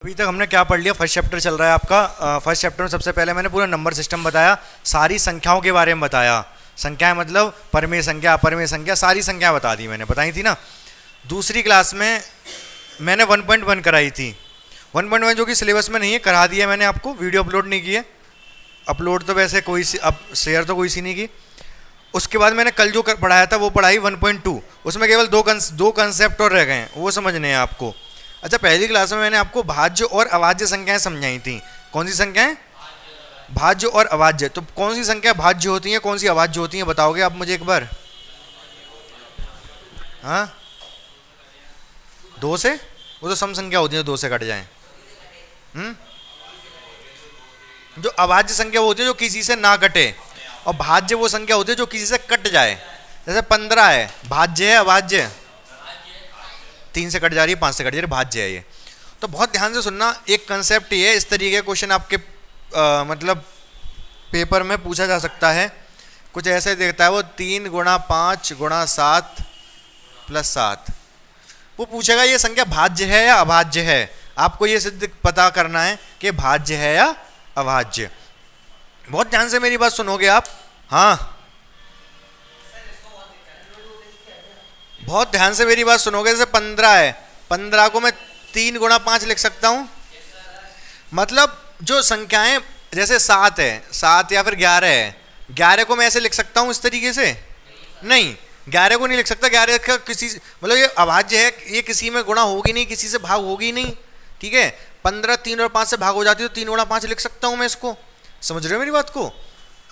अभी तक हमने क्या पढ़ लिया। फर्स्ट चैप्टर चल रहा है आपका। फर्स्ट चैप्टर में सबसे पहले मैंने पूरा नंबर सिस्टम बताया, सारी संख्याओं के बारे में बताया। संख्याएं मतलब परमेय संख्या, अपरमेय संख्या, सारी संख्याएं बता दी मैंने, बताई थी ना। दूसरी क्लास में मैंने 1.1 कराई थी। 1.1 जो कि सिलेबस में नहीं है, करा दिया मैंने आपको, वीडियो अपलोड नहीं की है। अपलोड तो वैसे कोई सी, अब शेयर तो कोई सी नहीं की। उसके बाद मैंने कल जो पढ़ाया था वो पढ़ाई 1.2, उसमें केवल दो कंसेप्ट और रह गए हैं, वो समझने हैं आपको। अच्छा, पहली क्लास में मैंने आपको भाज्य और अभाज्य संख्याएं समझाई थी। कौन सी संख्याएं? भाज्य और अभाज्य। तो कौन सी संख्या भाज्य होती हैं, कौन सी अभाज्य होती हैं, बताओगे आप मुझे एक बार? हाँ, 2 से? वो तो सम संख्या होती है, 2 से कट जाए। जो अभाज्य संख्या वो होती है जो किसी से ना कटे, और भाज्य वो संख्या होती है जो किसी से कट जाए। जैसे 15 है, भाज्य है अभाज्य? 3 से कट जा रही है, 5 से कट जा रही है, भाज्य है ये। तो बहुत ध्यान से सुनना, एक कंसेप्ट ये है, इस तरीके के क्वेश्चन आपके मतलब पेपर में पूछा जा सकता है। कुछ ऐसे देखता है वो 3 गुणा 5 गुणा 7 प्लस 7, वो पूछेगा ये संख्या भाज्य है या अभाज्य है। आपको ये सिद्ध पता करना है कि भाज्य है या अभाज्य। बहुत ध्यान से मेरी बात सुनोगे आप? हाँ, बहुत ध्यान से मेरी बात सुनोगे। जैसे 15 है, 15 को मैं 3 गुणा 5 लिख सकता हूं। मतलब जो संख्याएं, जैसे 7 है, 7 या फिर 11 है, 11 को मैं ऐसे लिख सकता हूं इस तरीके से? नहीं, 11 को नहीं लिख सकता। 11 का किसी मतलब ये अभाज्य है, ये किसी में गुणा होगी नहीं, किसी से भाग होगी नहीं। ठीक है, 15 3 और 5 से भाग हो जाती है तो 3 गुणा 5 लिख सकता हूं मैं इसको। समझ रहे हो मेरी बात को?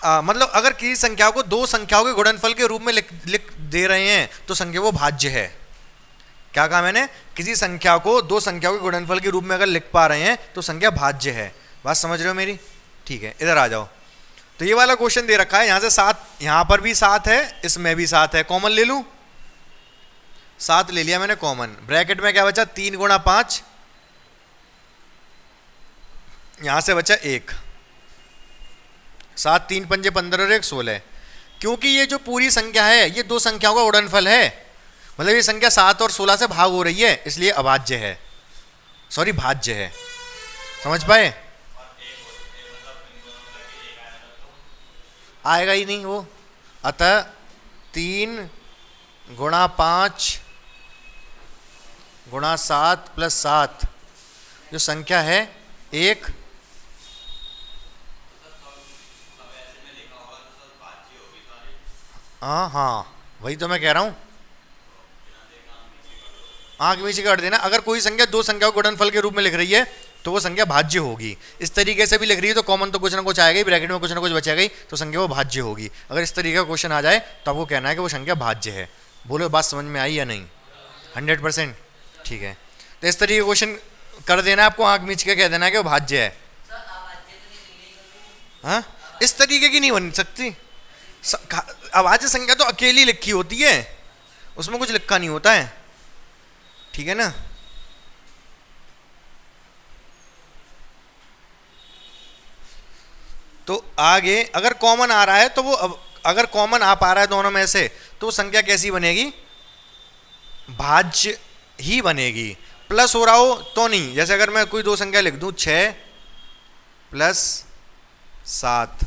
मतलब अगर किसी संख्या को 2 संख्याओं के गुणनफल के रूप में लिख दे रहे हैं तो संख्या वो भाज्य है। क्या कहा मैंने? किसी संख्या को 2 संख्याओं के गुणनफल के रूप में अगर लिख पा रहे हैं तो संख्या भाज्य है। बात समझ रहे हो मेरी? ठीक है, इधर आ जाओ। तो ये वाला क्वेश्चन दे रखा है, यहां से 7, यहां पर भी 7 है, इसमें भी 7 है। कॉमन ले लूं? 7 ले लिया मैंने कॉमन। ब्रैकेट में क्या बचा? 3 गुणा 5, यहां से बचा 1। 7 3 पंजे 15 और 1 16। क्योंकि ये जो पूरी संख्या है ये 2 संख्याओं का गुणनफल है, मतलब ये संख्या 7 और 16 से भाग हो रही है, इसलिए अभाज्य है, सॉरी भाज्य है। समझ पाए? आएगा ही नहीं वो। अतः 3 गुणा 5 गुणा 7 प्लस 7 जो संख्या है 1, हाँ वही तो मैं कह रहा हूं, आंख नीचे कर देना। अगर कोई संख्या 2 संख्याओं को गुणनफल के रूप में लिख रही है तो वो संख्या भाज्य होगी। इस तरीके से भी लिख रही है तो कॉमन तो कुछ ना कुछ आएगा ही, ब्रैकेट में कुछ ना कुछ बचेगा ही, तो संख्या वो भाज्य होगी। अगर इस तरीके का क्वेश्चन आ जाए तो आपको कहना है कि वो संख्या भाज्य है। बोलो, बात समझ में आई या नहीं? 100%? ठीक है, तो इस तरीके का क्वेश्चन कर देना आपको, आंख मीच के कह देना है कि वो भाज्य है। हाँ, इस तरीके की नहीं बन सकती। अभाज्य संख्या तो अकेली लिखी होती है, उसमें कुछ लिखा नहीं होता है। ठीक है ना? तो आगे अगर कॉमन आ रहा है तो वो, अगर कॉमन आ पा रहा है दोनों में से, तो संख्या कैसी बनेगी? भाज्य ही बनेगी। प्लस हो रहा हो तो नहीं। जैसे अगर मैं कोई 2 संख्या लिख दूं, 6 प्लस 7,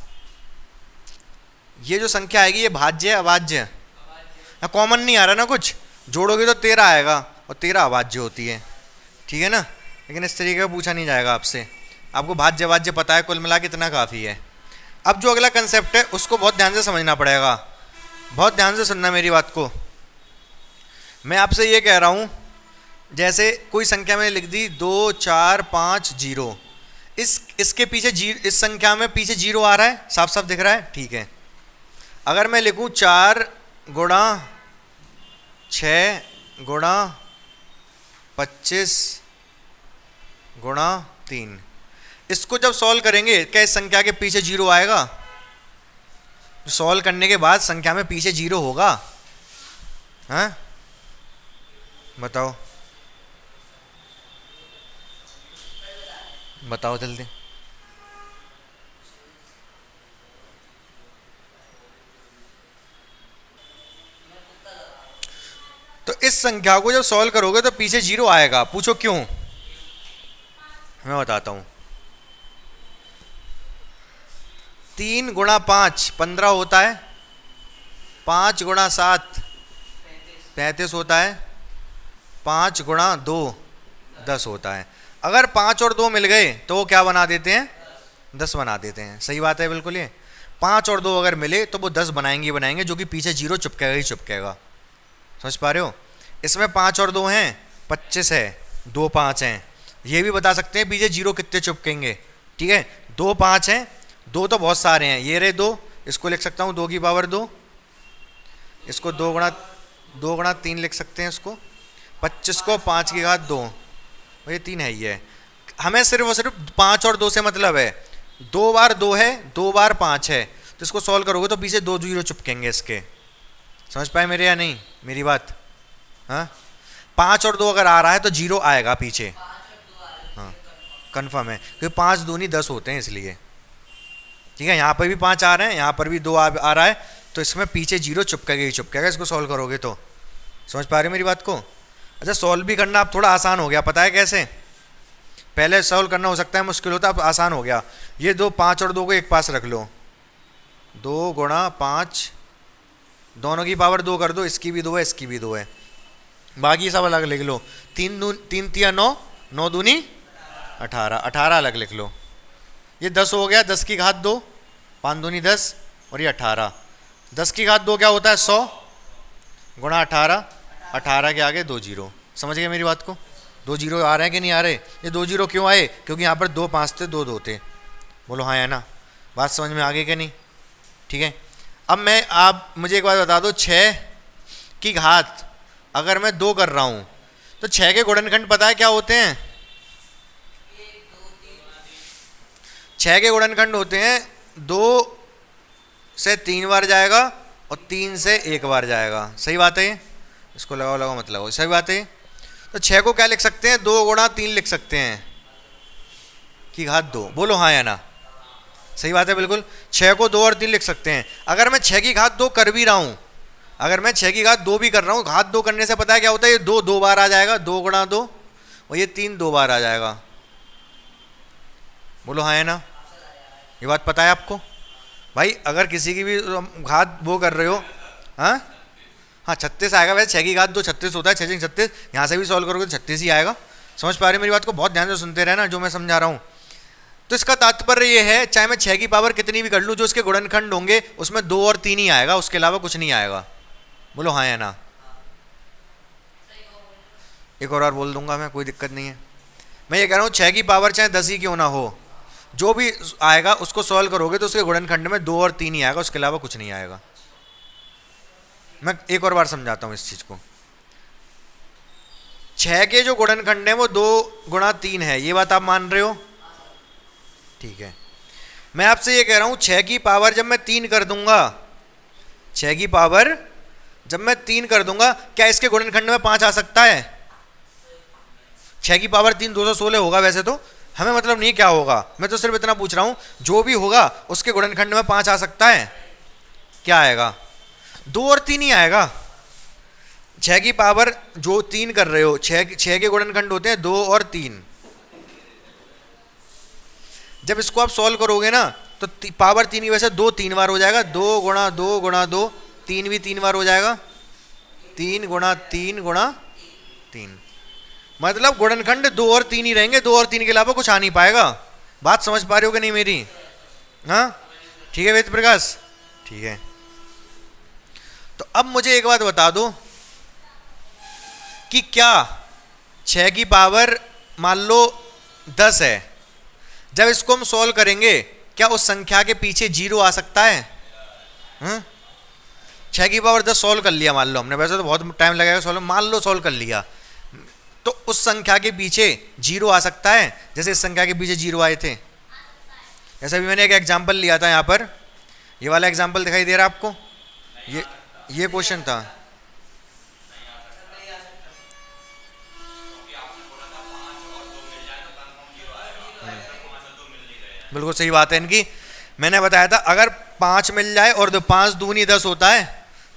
ये जो संख्या आएगी ये भाज्य है अभाज्य? कॉमन नहीं आ रहा ना, कुछ जोड़ोगे तो 13 आएगा, और 13 अभाज्य होती है। ठीक है ना? लेकिन इस तरीके का पूछा नहीं जाएगा आपसे। आपको भाज्य अभाज्य पता है, कुल मिला के इतना काफ़ी है। अब जो अगला कंसेप्ट है उसको बहुत ध्यान से समझना पड़ेगा। बहुत ध्यान से सुनना मेरी बात को। मैं आपसे ये कह रहा हूँ, जैसे कोई संख्या मैंने लिख दी 2 4 5 0, इसके पीछे इस संख्या में पीछे 0 आ रहा है, साफ साफ दिख रहा है। ठीक है, अगर मैं लिखूं 4 गुणा 6 गुणा 25 गुणा 3, इसको जब सॉल्व करेंगे क्या इस संख्या के पीछे 0 आएगा? सॉल्व करने के बाद संख्या में पीछे 0 होगा? हाँ, बताओ बताओ जल्दी। तो इस संख्या को जब सॉल्व करोगे तो पीछे 0 आएगा। पूछो क्यों? मैं बताता हूँ। 3 गुणा 5 15 होता है, 5 गुणा 7 35 होता है, 5 गुणा 2 10 होता है। अगर 5 और 2 मिल गए तो वो क्या बना देते हैं? 10 बना देते हैं। सही बात है बिल्कुल। ये 5 और 2 अगर मिले तो वो 10 बनाएंगे ही बनाएंगे, जो कि पीछे 0 चिपकेगा ही चिपकेगा। समझ पा रहे हो? इसमें 5 और 2 हैं, 25 है, 2 5 हैं। ये भी बता सकते हैं पीछे 0 कितने चिपकेंगे। ठीक है, 2 5 हैं, 2 तो बहुत सारे हैं, ये रहे 2, इसको लिख सकता हूँ 2 की पावर 2, इसको 2 गुणा 3 लिख सकते हैं इसको, 25 को 5 की घात 2, ये 3 है। ये हमें सिर्फ और सिर्फ 5 और 2 से मतलब है। 2 बार 2 है, 2 बार 5 है, तो इसको सॉल्व करोगे तो पीछे 2 0 चिपकेंगे इसके। समझ पाए मेरे या नहीं मेरी बात? हाँ, 5 और 2 अगर आ रहा है तो 0 आएगा पीछे। हाँ कन्फर्म है, क्योंकि 5 दूनी 10 होते हैं इसलिए। ठीक है, यहाँ पर भी 5 आ रहे हैं, यहाँ पर भी 2 आ रहा है, तो इसमें पीछे 0 चिपकेगा ही चिपकेगा इसको सॉल्व करोगे तो। समझ पा रहे हो मेरी बात को? अच्छा, सॉल्व भी करना अब थोड़ा आसान हो गया, पता है कैसे? पहले सॉल्व करना हो सकता है मुश्किल होता, अब आसान हो गया। ये 2 5 और 2 को एक पास रख लो, 2 गुणा 5, दोनों की पावर 2 कर दो, इसकी भी 2 है, इसकी भी 2 है, बाकी सब अलग लिख लो। 3 तिया 9, 9 दूनी 18, 18 अलग लिख लो। ये 10 हो गया, 10 की घात 2, 5 दूनी 10, और ये 18। 10 की घात 2 क्या होता है? 100 गुणा 18, 18 के आगे 2 0। समझ गए मेरी बात को? 2 0 आ रहे हैं कि नहीं आ रहे? ये 2 0 क्यों आए? क्योंकि यहाँ पर 2 5 थे, 2 2 थे। बोलो हाँ या ना? बात समझ में आ गई कि नहीं? ठीक है, अब आप मुझे एक बात बता दो, 6 की घात अगर मैं 2 कर रहा हूँ तो 6 के गुणनखंड पता है क्या होते हैं? 6 के गुणनखंड होते हैं 2 से 3 बार जाएगा और 3 से 1 बार जाएगा। सही बात है? इसको लगाओ मत लगाओ, सही बात है। तो 6 को क्या लिख सकते हैं? 2 गुणा 3 लिख सकते हैं की घात 2। बोलो हाँ या ना? सही बात है बिल्कुल। 6 को 2 और 3 लिख सकते हैं। अगर मैं 6 की घात 2 कर भी रहा हूँ, अगर मैं 6 की घात 2 भी कर रहा हूँ, घात 2 करने से पता है क्या होता है? ये 2 2 बार आ जाएगा, 2 गुणा 2, और ये 3 2 बार आ जाएगा। बोलो हाँ या ना? ये बात पता है आपको? भाई अगर किसी की भी घात वो कर रहे हो, हाँ हाँ 36 आएगा। वैसे 6 की घात 2 36 होता है, 6 6 36, यहाँ से भी सॉल्व करोगे तो 36 ही आएगा। समझ पा रहे हो मेरी बात को? बहुत ध्यान से सुनते रहना जो मैं समझा रहा हूँ। तो इसका तात्पर्य ये है, चाहे मैं 6 की पावर कितनी भी कर लूँ, जो इसके गुणनखंड होंगे उसमें 2 और 3 ही आएगा, उसके अलावा कुछ नहीं आएगा। बोलो हाँ या ना? एक और बोल दूंगा मैं, कोई दिक्कत नहीं है। मैं ये कह रहा हूँ 6 की पावर चाहे 10 ही क्यों ना हो, जो भी आएगा उसको सॉल्व करोगे तो उसके गुणनखंड में 2 और 3 ही आएगा, उसके अलावा कुछ नहीं आएगा। मैं एक और बार समझाता हूँ इस चीज को। 6 के जो गुणनखंड है वो 2 गुणा 3 है, ये बात आप मान रहे हो? ठीक है, मैं आपसे ये कह रहा हूँ 6 की पावर जब मैं 3 कर दूंगा, 6 की पावर जब मैं 3 कर दूंगा, क्या इसके गुणनखंड में 5 आ सकता है? 6 की पावर 3 216 होगा वैसे तो, हमें मतलब नहीं क्या होगा, मैं तो सिर्फ इतना पूछ रहा हूँ जो भी होगा उसके गुणनखंड में 5 आ सकता है? क्या आएगा? 2 और 3 ही आएगा। 6 की पावर जो 3 कर रहे हो, 6 के गुणनखंड होते हैं 2 और 3। जब इसको आप सॉल्व करोगे ना तो पावर 3 की वजह से 2 3 बार हो जाएगा, 2 गुणा 2 गुणा 2, 3 भी 3 बार हो जाएगा, 3 गुणा 3 गुणा 3। मतलब गुणनखंड 2 और 3 ही रहेंगे, 2 और 3 के अलावा कुछ आ नहीं पाएगा। बात समझ पा रहे हो कि नहीं मेरी? हाँ ठीक है वेद प्रकाश, ठीक है। तो अब मुझे एक बात बता दो कि क्या 6 की पावर मान लो 10 है, जब इसको हम सॉल्व करेंगे क्या उस संख्या के पीछे 0 आ सकता है? 6 की पावर 10 सॉल्व कर लिया मान लो हमने, वैसे तो बहुत टाइम लगेगा सॉल्व, मान लो सॉल्व कर लिया, तो उस संख्या के पीछे 0 आ सकता है जैसे इस संख्या के पीछे 0 आए थे। जैसे भी मैंने एक एग्जाम्पल लिया था, यहाँ पर ये वाला एग्जाम्पल दिखाई दे रहा है आपको, ये क्वेश्चन था। बिल्कुल सही बात है इनकी। मैंने बताया था अगर 5 मिल जाए और 5 दूनी 10 होता है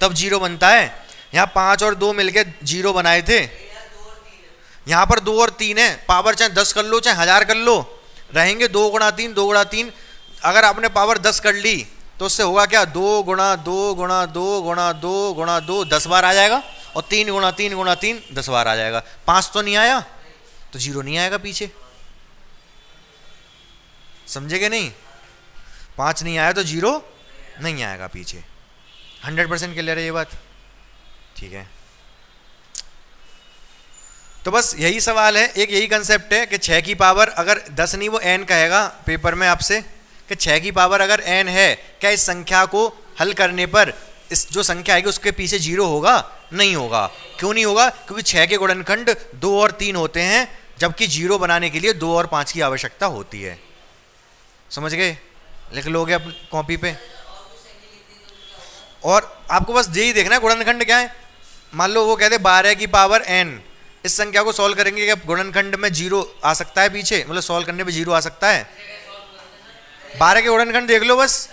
तब 0 बनता है। यहाँ 5 और 2 मिलके 0 बनाए थे, यहाँ पर 2 और 3 है, पावर चाहे 10 कर लो चाहे 1000 कर लो, रहेंगे 2 गुणा 3, 2 गुणा 3। अगर आपने पावर 10 कर ली तो उससे होगा क्या, 2 गुणा 2 गुणा 2 गुणा 2 गुणा 2 10 बार आ जाएगा, और 3 गुणा 3 गुणा 3 10 बार आ जाएगा। 5 तो नहीं आया तो 0 नहीं आएगा पीछे, समझे कि नहीं? 5 नहीं आया तो 0 नहीं आएगा पीछे। 100% क्लियर है ये बात? ठीक है, तो बस यही सवाल है, एक यही कंसेप्ट है कि 6 की पावर अगर 10 नहीं वो n कहेगा पेपर में आपसे कि 6 की पावर अगर n है, क्या इस संख्या को हल करने पर इस जो संख्या आएगी उसके पीछे 0 होगा? नहीं होगा। क्यों नहीं होगा? क्योंकि 6 के गुणनखंड 2 और 3 होते हैं, जबकि 0 बनाने के लिए 2 और 5 की आवश्यकता होती है। समझ गए? लिख लोगे अपनी कॉपी पे। और आपको बस यही देखना है गुणनखंड क्या है। मान लो वो कहते 12 की पावर n, इस संख्या को सॉल्व करेंगे क्या गुणनखंड में 0 आ सकता है पीछे, मतलब सॉल्व करने पे 0 आ सकता है? 12 के गुणनखंड देख लो बस।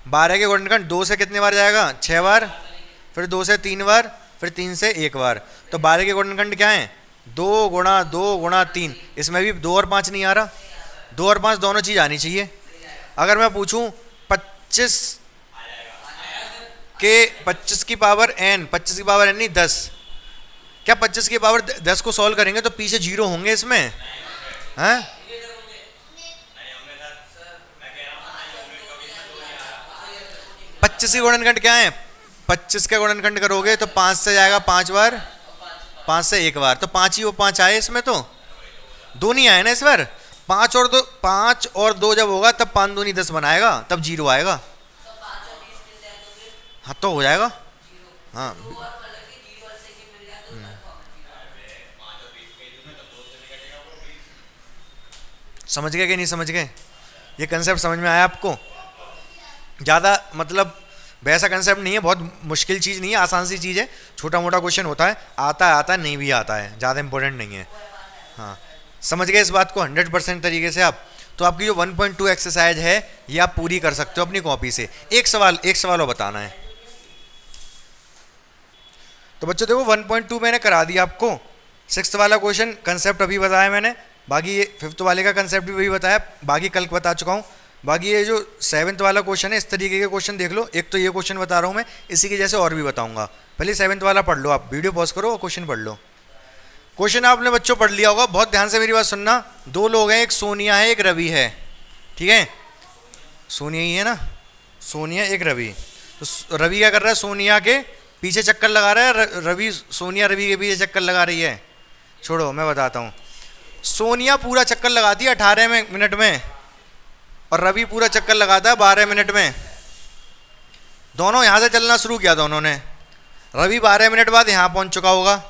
12 के गुणनखंड 2 से कितने बार जाएगा? 6 बार, फिर 2 से 3 बार, फिर 3 से 1 बार। तो 12 के गुणनखंड क्या है? 2 गुणा 2 गुणा 3। इसमें भी 2 और 5 नहीं आ रहा, 2 और 5 दोनों चीज आनी चाहिए। अगर मैं पूछूं 25 की पावर n, 25 की पावर n नहीं 10, क्या 25 की पावर 10 को सॉल्व करेंगे तो पीछे 0 होंगे इसमें? हैं? पच्चीस के गुणनखंड क्या है? 25 का गुणनखंड करोगे तो 5 से जाएगा 5 बार, 5 से 1 बार, तो 5 ही वो 5 आए इसमें, तो 2 नहीं आए ना इस बार। 5 और 2 जब होगा तब 5 दूनी 10 बनाएगा, तब 0 आएगा। हाँ तो हो जाएगा। हाँ समझ गए कि नहीं समझ गए? ये कंसेप्ट समझ में आया आपको? ज़्यादा मतलब वैसा कंसेप्ट नहीं है, बहुत मुश्किल चीज़ नहीं है, आसान सी चीज़ है, छोटा मोटा क्वेश्चन होता है, आता है नहीं भी आता है, ज़्यादा इंपॉर्टेंट नहीं है। हाँ समझ गए इस बात को 100% तरीके से आप? तो आपकी जो 1.2 एक्सरसाइज है ये आप पूरी कर सकते हो अपनी कॉपी से। एक सवाल और बताना है। तो बच्चों देखो 1.2 मैंने करा दिया आपको, 6th वाला क्वेश्चन कंसेप्ट अभी बताया मैंने, बाकी ये 5th वाले का कंसेप्ट भी वही बताया, बाकी कल बता चुका हूँ। बाकी ये जो 7th वाला क्वेश्चन है, इस तरीके के क्वेश्चन देख लो। एक तो ये क्वेश्चन बता रहा हूँ मैं, इसी के जैसे और भी बताऊंगा। पहले 7th वाला पढ़ लो, आप वीडियो पॉज करो और क्वेश्चन पढ़ लो। क्वेश्चन आपने बच्चों पढ़ लिया होगा, बहुत ध्यान से मेरी बात सुनना। 2 लोग हैं, एक सोनिया है एक रवि है, ठीक है? सोनिया ही है ना, सोनिया एक रवि। तो रवि क्या कर रहा है? सोनिया के पीछे चक्कर लगा रहा है, रवि सोनिया रवि के पीछे चक्कर लगा रही है। छोड़ो मैं बताता हूँ। सोनिया पूरा चक्कर लगाती है 18 मिनट में, और रवि पूरा चक्कर लगाता है 12 मिनट में। दोनों यहाँ से चलना शुरू किया दोनों ने। रवि 12 मिनट बाद यहाँ पहुँच चुका होगा,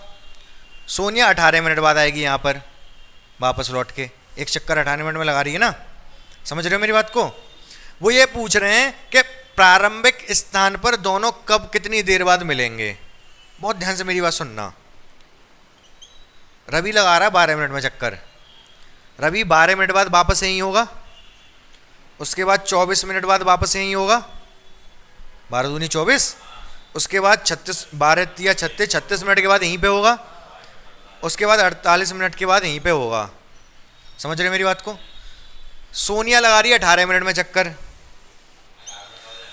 सोनिया 18 मिनट बाद आएगी यहाँ पर वापस लौट के। एक चक्कर 18 मिनट में लगा रही है ना, समझ रहे हो मेरी बात को? वो ये पूछ रहे हैं कि प्रारंभिक स्थान पर दोनों कब कितनी देर बाद मिलेंगे। बहुत ध्यान से मेरी बात सुनना। रवि लगा रहा है 12 मिनट में चक्कर, रवि 12 मिनट बाद वापस यहीं होगा, उसके बाद 24 मिनट बाद वापस यहीं होगा, 12 दूनी 24, उसके बाद 36 मिनट के बाद यहीं पे होगा, उसके बाद 48 मिनट के बाद यहीं पे होगा। समझ रहे मेरी बात को? सोनिया लगा रही है 18 मिनट में चक्कर,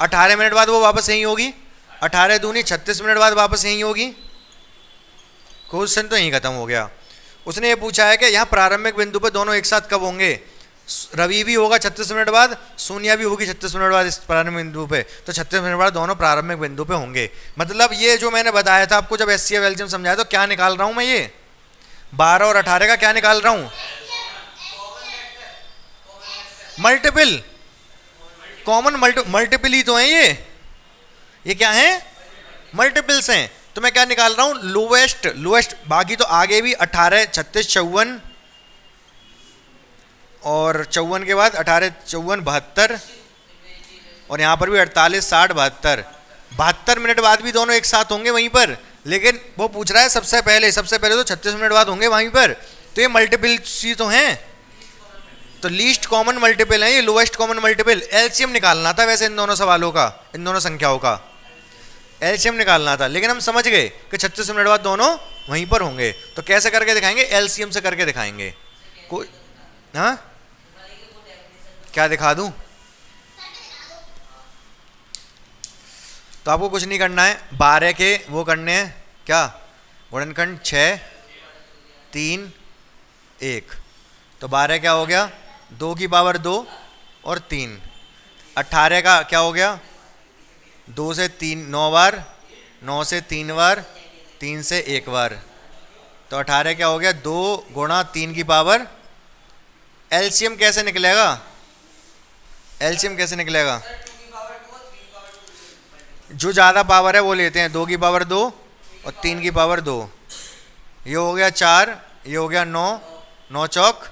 18 मिनट बाद वो वापस यहीं होगी, 18 दूनी 36 मिनट बाद वापस यहीं होगी। क्वेश्चन तो यहीं खत्म हो गया। उसने ये पूछा है कि यहाँ प्रारंभिक बिंदु पर दोनों एक साथ कब होंगे। रवि भी होगा 36 मिनट बाद, सोनिया भी होगी 36 मिनट बाद इस प्रारंभिक बिंदु पे, तो 36 मिनट बाद दोनों प्रारंभिक बिंदु पे होंगे। मतलब ये जो मैंने बताया था आपको जब HCF एलसीएम समझाया, तो क्या निकाल रहा हूँ मैं? ये 12 और 18 का क्या निकाल रहा हूँ? मल्टीपल, कॉमन मल्टीपल ही तो है ये क्या है? मल्टीपल्स हैं। तो मैं क्या निकाल रहा हूं? लोएस्ट। बाकी तो आगे भी 18, 36, 54 और 54 के बाद 18, 54, 72 और यहां पर भी 48, 60, 72 मिनट बाद भी दोनों एक साथ होंगे वहीं पर। लेकिन वो पूछ रहा है सबसे पहले तो 36 मिनट बाद होंगे वहीं पर। तो ये मल्टीपल सी तो हैं, तो लीस्ट कॉमन मल्टीपल है ये, लोएस्ट कॉमन मल्टीपल। एलसीएम निकालना था वैसे इन दोनों सवालों का, इन दोनों संख्याओं का एलसीएम निकालना था, लेकिन हम समझ गए कि 36 मिनट बाद दोनों वहीं पर होंगे। तो कैसे करके दिखाएंगे? एलसीएम से करके दिखाएंगे। कोई हाँ क्या दिखा दूं? तो आपको कुछ नहीं करना है, 12 के वो करने हैं क्या, गुणनखंड 6 3 1। तो 12 क्या हो गया, 2 की पावर 2 और 3। 18 का क्या हो गया, 2 से 3 9 बार, 9 से 3 बार, 3 से 1 बार। तो 18 क्या हो गया, 2 गुणा 3 की पावर। एलसीएम कैसे निकलेगा, एलसीएम कैसे निकलेगा? जो ज़्यादा पावर है वो लेते हैं, 2 की पावर 2 और 3 की पावर 2। ये हो गया 4, ये हो गया 9, 9 चौक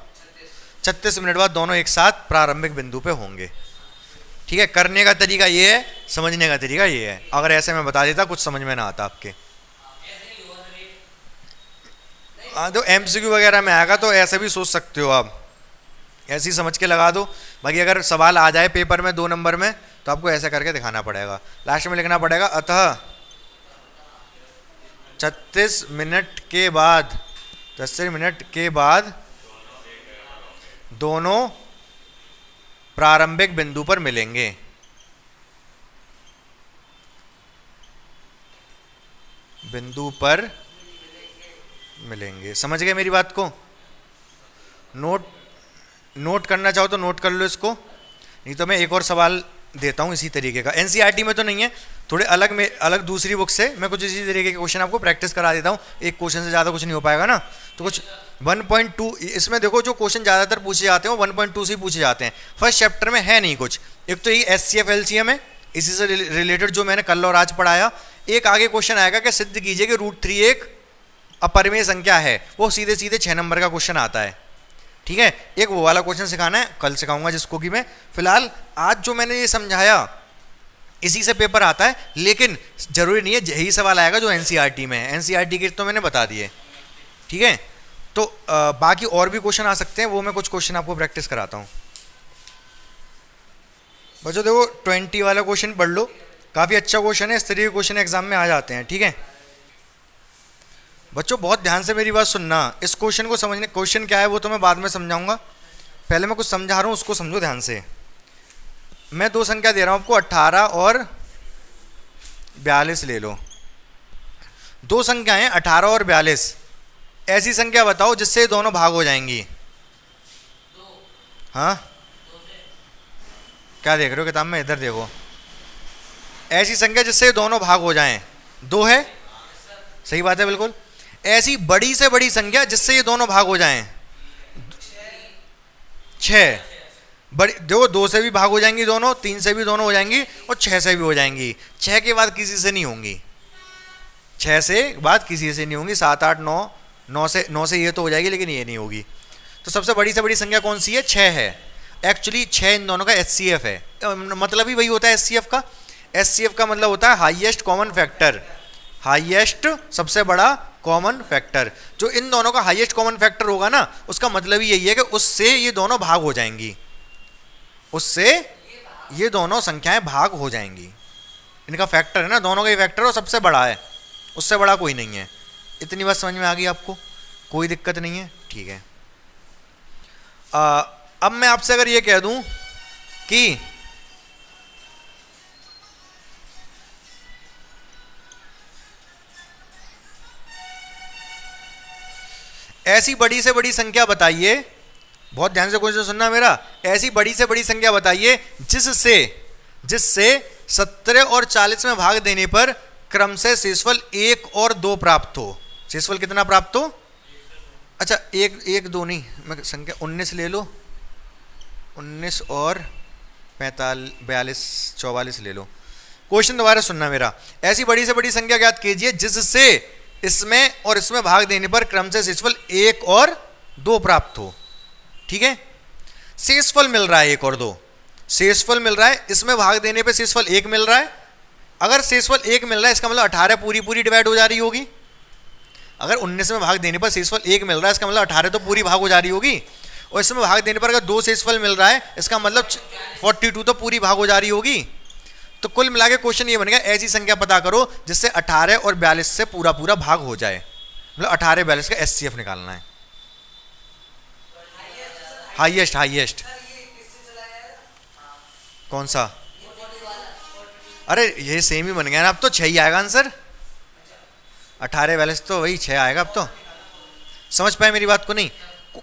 36 मिनट बाद दोनों एक साथ प्रारंभिक बिंदु पे होंगे। ठीक है, करने का तरीका ये है, समझने का तरीका ये है। अगर ऐसे मैं बता देता कुछ समझ में ना आता आपके, तो एमसीक्यू वगैरह में आएगा तो ऐसे भी सोच सकते हो आप, ऐसे ही समझ के लगा दो। बाकी अगर सवाल आ जाए पेपर में 2 नंबर में तो आपको ऐसा करके दिखाना पड़ेगा। लास्ट में लिखना पड़ेगा अतः 36 मिनट के बाद, 36 मिनट के बाद दोनों प्रारंभिक बिंदु पर मिलेंगे। बिंदु पर मिलेंगे। समझ गए मेरी बात को? नोट करना चाहो तो नोट कर लो इसको, नहीं तो मैं एक और सवाल देता हूँ इसी तरीके का। एनसीईआरटी में तो नहीं है, थोड़े अलग में, अलग दूसरी बुक से मैं कुछ इसी तरीके के क्वेश्चन आपको प्रैक्टिस करा देता हूँ। एक क्वेश्चन से ज़्यादा कुछ नहीं हो पाएगा ना, तो कुछ 1.2 इसमें देखो, जो क्वेश्चन ज़्यादातर पूछे जाते हैं वो 1.2 से पूछे जाते हैं। फर्स्ट चैप्टर में है नहीं कुछ। एक तो ये एचसीएफ एलसीएम है, इसी से रिलेटेड जो मैंने कल और आज पढ़ाया। एक आगे क्वेश्चन आएगा कि सिद्ध कीजिए कि √3 एक अपरिमेय संख्या है, वो सीधे सीधे 6 नंबर का क्वेश्चन आता है। ठीक है, एक वो वाला क्वेश्चन सिखाना है, कल सिखाऊंगा जिसको कि मैं। फिलहाल आज जो मैंने ये समझाया इसी से पेपर आता है, लेकिन जरूरी नहीं है यही सवाल आएगा जो एनसीईआरटी में है। एनसीईआरटी के तो मैंने बता दिए। ठीक है, तो बाकी और भी क्वेश्चन आ सकते हैं, वो मैं कुछ क्वेश्चन आपको प्रैक्टिस कराता हूँ। बच्चों देखो 20 वाला क्वेश्चन पढ़ लो, काफ़ी अच्छा क्वेश्चन है, इस तरीके के क्वेश्चन एग्जाम में आ जाते हैं। ठीक है बच्चों, बहुत ध्यान से मेरी बात सुनना। इस क्वेश्चन को समझने, क्वेश्चन क्या है वो तो मैं बाद में समझाऊंगा, पहले मैं कुछ समझा रहा हूँ उसको समझो ध्यान से। मैं 2 संख्या दे रहा हूँ आपको, 18 और 42 ले लो। 2 संख्याएं 18 और 42, ऐसी संख्या बताओ जिससे दोनों भाग हो जाएंगी। हाँ क्या देख रहे हो किताब में, इधर देखो। ऐसी संख्या जिससे दोनों भाग हो जाएं, 2 है, सही बात है बिल्कुल। ऐसी बड़ी से बड़ी संख्या जिससे ये दोनों भाग हो जाएं, 6। बड़ी देखो, 2 से भी भाग हो जाएंगी दोनों, 3 से भी दोनों हो जाएंगी और 6 से भी हो जाएंगी। 6 के बाद किसी से नहीं होंगी, 6 से बाद किसी से नहीं होंगी। 7 8 9, 9 से ये तो हो जाएगी, लेकिन ये नहीं होगी। तो सबसे बड़ी से बड़ी संख्या कौन सी है? 6 है। एक्चुअली 6 इन दोनों का एचसीएफ है, मतलब ही वही होता है एचसीएफ का। एचसीएफ का मतलब होता है हाईएस्ट कॉमन फैक्टर, हाईएस्ट सबसे बड़ा कॉमन फैक्टर। जो इन दोनों का हाईएस्ट कॉमन फैक्टर होगा ना, उसका मतलब ही यही है कि उससे ये दोनों भाग हो जाएंगी, उससे ये दोनों संख्याएं भाग हो जाएंगी। इनका फैक्टर है ना, दोनों का ही फैक्टर और सबसे बड़ा है, उससे बड़ा कोई नहीं है। इतनी बात समझ में आ गई आपको? कोई दिक्कत नहीं है? ठीक है। अब मैं आपसे अगर ये कह दूं कि ऐसी बड़ी से बड़ी संख्या बताइए, बहुत ध्यान से क्वेश्चन सुनना मेरा, ऐसी बड़ी से बड़ी संख्या बताइए जिससे 17 और 40 में भाग देने पर क्रम से शेषफल 1 और 2 प्राप्त हो। शेषफल कितना प्राप्त हो? अच्छा 1 2 नहीं, मैं संख्या 19 ले लो, 19 और 45 42 44 ले लो। क्वेश्चन दोबारा सुनना मेरा। ऐसी बड़ी से बड़ी संख्या ज्ञात कीजिए जिससे इसमें और इसमें भाग देने पर क्रम से शेषफल 1 और 2 प्राप्त हो। ठीक है, शेषफल मिल रहा है 1 और 2, शेषफल मिल रहा है, इसमें भाग देने पे शेषफल 1 मिल रहा है। अगर शेषफल 1 मिल रहा है इसका मतलब 18 पूरी डिवाइड हो जा रही होगी। अगर 19 में भाग देने पर शेषफल 1 मिल रहा है इसका मतलब 18 तो पूरी भाग हो जा रही होगी। और इसमें भाग देने पर अगर 2 शेषफल मिल रहा है इसका मतलब 42 तो पूरी भाग हो जा रही होगी। तो कुल मिला के क्वेश्चन ये बनेगा, ऐसी संख्या पता करो जिससे 18 और 42 से पूरा भाग हो जाए। मतलब 18 बैलेंस का एचसीएफ निकालना है, हाईएस्ट हाईएस्ट। कौन सा? अरे ये सेम ही बन गया ना, अब तो 6 ही आएगा आंसर। 18 बैलेंस तो वही 6 आएगा अब तो। समझ पाए मेरी बात को? नहीं,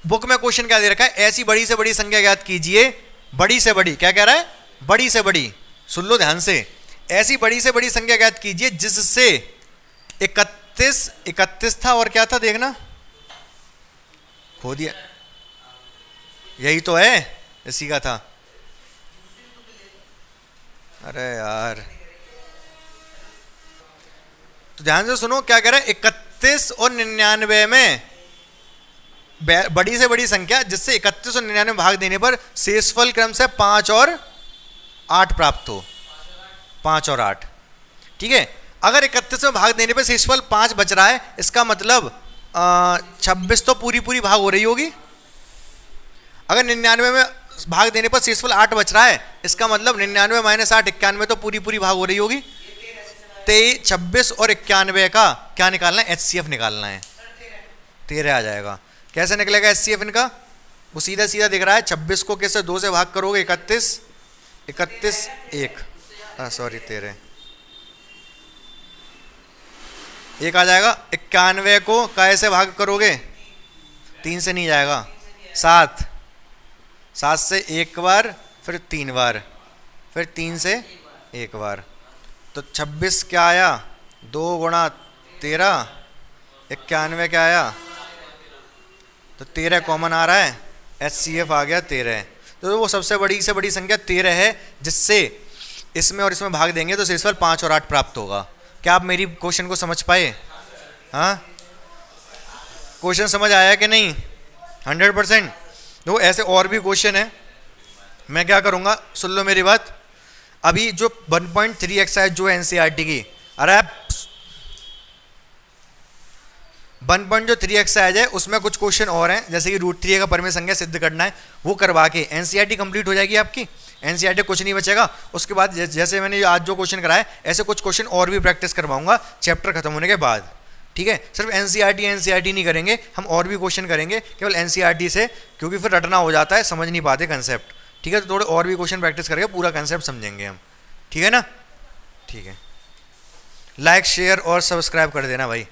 बुक में क्वेश्चन क्या दे रखा है, ऐसी बड़ी से बड़ी संख्या ज्ञात कीजिए, बड़ी से बड़ी, क्या कह रहा है, बड़ी से बड़ी, सुन लो ध्यान से, ऐसी बड़ी से बड़ी संख्या ज्ञात कीजिए जिससे 31 था और क्या था देखना, खो दिया, यही तो है, इसी का था। अरे यार, तो ध्यान से सुनो क्या कह रहा है, 31 और 99 में बड़ी से बड़ी संख्या जिससे 31 और 99 भाग देने पर शेषफल क्रम से 5 और 8 प्राप्त हो, 5 और 8, ठीक है। अगर 31 में भाग देने पर शेषफल 5 बच रहा है, इसका मतलब 26 तो पूरी पूरी भाग हो रही होगी। अगर 99 में भाग देने पर शेषफल 8 बच रहा है, इसका मतलब 99 माइनस 8 91 तो पूरी पूरी भाग हो रही होगी। 26 और 91 का क्या निकालना है, एचसीएफ निकालना है, 13 आ जाएगा। कैसे निकलेगा एचसीएफ इनका, वो सीधा सीधा दिख रहा है, 26 को कैसे 2 से भाग करोगे, 31 1, सॉरी 13, 1 आ जाएगा। 91 को कैसे भाग करोगे, 3 से नहीं जाएगा, 7 से 1 बार, फिर 3 बार, फिर 3 से 1 बार, तो 26 क्या आया, 2 गुणा 13, 91 क्या आया, तो 13 कॉमन आ रहा है, एचसीएफ आ गया 13। तो वो सबसे बड़ी से बड़ी संख्या 13 है, जिससे इसमें और इसमें भाग देंगे तो शेषफल 5 और 8 प्राप्त होगा। क्या आप मेरी क्वेश्चन को समझ पाए? हाँ, क्वेश्चन समझ आया कि नहीं? 100%। तो ऐसे और भी क्वेश्चन है, मैं क्या करूँगा, सुन लो मेरी बात। अभी जो 1.3 एक्सरसाइज जो है एनसीईआरटी की, अरे 1.3 एक्सरसाइज है, उसमें कुछ क्वेश्चन और हैं, जैसे कि √3 का परिमेय संख्या सिद्ध करना है, वो करवा के एनसीईआरटी कंप्लीट हो जाएगी आपकी। एनसीईआरटी कुछ नहीं बचेगा। उसके बाद जैसे मैंने आज जो क्वेश्चन कराए, ऐसे कुछ क्वेश्चन और भी प्रैक्टिस करवाऊंगा चैप्टर खत्म होने के बाद, ठीक है। सिर्फ एनसीईआरटी नहीं करेंगे हम, और भी क्वेश्चन करेंगे केवल एनसीईआरटी से, क्योंकि फिर रटना हो जाता है, समझ नहीं पाते कंसेप्ट, ठीक है। तो थोड़े और भी क्वेश्चन प्रैक्टिस करके पूरा कंसेप्ट समझेंगे हम, ठीक है ना? ठीक है, लाइक शेयर और सब्सक्राइब कर देना भाई।